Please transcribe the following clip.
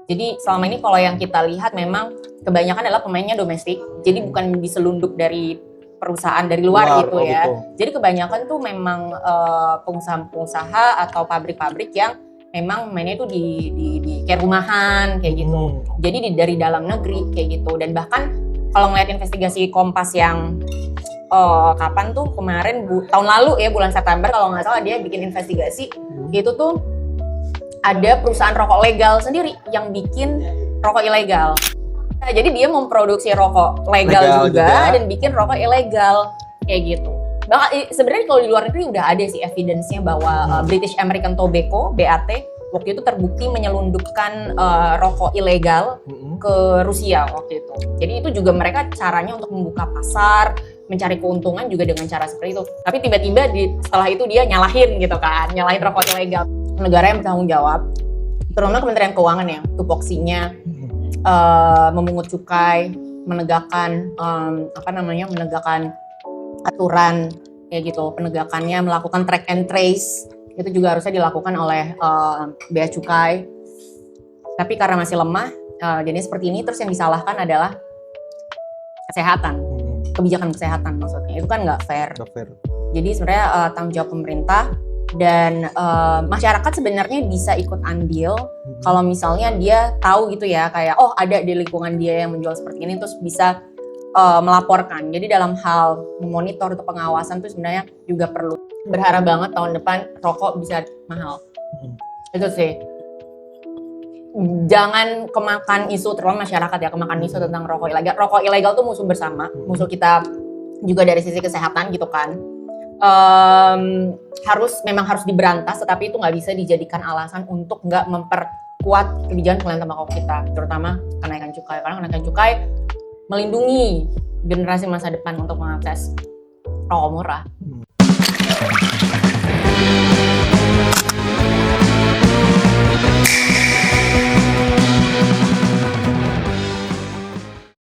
Jadi selama ini kalau yang kita lihat memang kebanyakan adalah pemainnya domestik. Jadi bukan diselunduk dari perusahaan dari luar gitu ya. Gitu. Jadi kebanyakan tuh memang pengusaha-pengusaha atau pabrik-pabrik yang memang mainnya itu di kayak rumahan kayak gitu. Jadi dari dalam negeri kayak gitu. Dan bahkan kalau ngeliat investigasi Kompas yang kapan tuh kemarin tahun lalu ya bulan September kalau nggak salah dia bikin investigasi itu tuh ada perusahaan rokok legal sendiri yang bikin rokok ilegal. Nah, jadi dia memproduksi rokok legal juga dan bikin rokok ilegal kayak gitu. Bahkan sebenarnya kalau di luar negeri udah ada sih evidence-nya bahwa British American Tobacco (BAT) waktu itu terbukti menyelundupkan rokok ilegal ke Rusia waktu itu. Jadi itu juga mereka caranya untuk membuka pasar, mencari keuntungan juga dengan cara seperti itu. Tapi tiba-tiba setelah itu dia nyalahin gitu kan, nyalahin rokok ilegal. Negara yang bertanggung jawab, terutama Kementerian Keuangan ya, tupoksinya memungut cukai, menegakkan menegakkan aturan kayak gitu, penegakannya melakukan track and trace itu juga harusnya dilakukan oleh bea cukai. Tapi karena masih lemah, jadi seperti ini terus yang disalahkan adalah kesehatan, kebijakan kesehatan maksudnya itu kan nggak fair. Jadi sebenarnya tanggung jawab pemerintah. Dan masyarakat sebenarnya bisa ikut andil kalau misalnya dia tahu gitu ya kayak ada di lingkungan dia yang menjual seperti ini terus bisa melaporkan. Jadi dalam hal memonitor atau pengawasan itu sebenarnya juga perlu. Berharap banget tahun depan rokok bisa mahal. Itu sih. Jangan kemakan isu terutama masyarakat ya kemakan isu tentang rokok ilegal. Rokok ilegal tuh musuh bersama, musuh kita juga dari sisi kesehatan gitu kan. Memang harus diberantas, tetapi itu nggak bisa dijadikan alasan untuk nggak memperkuat kebijakan pengelolaan tembakau kita, terutama kenaikan cukai. Karena kenaikan cukai melindungi generasi masa depan untuk mengakses rokok murah.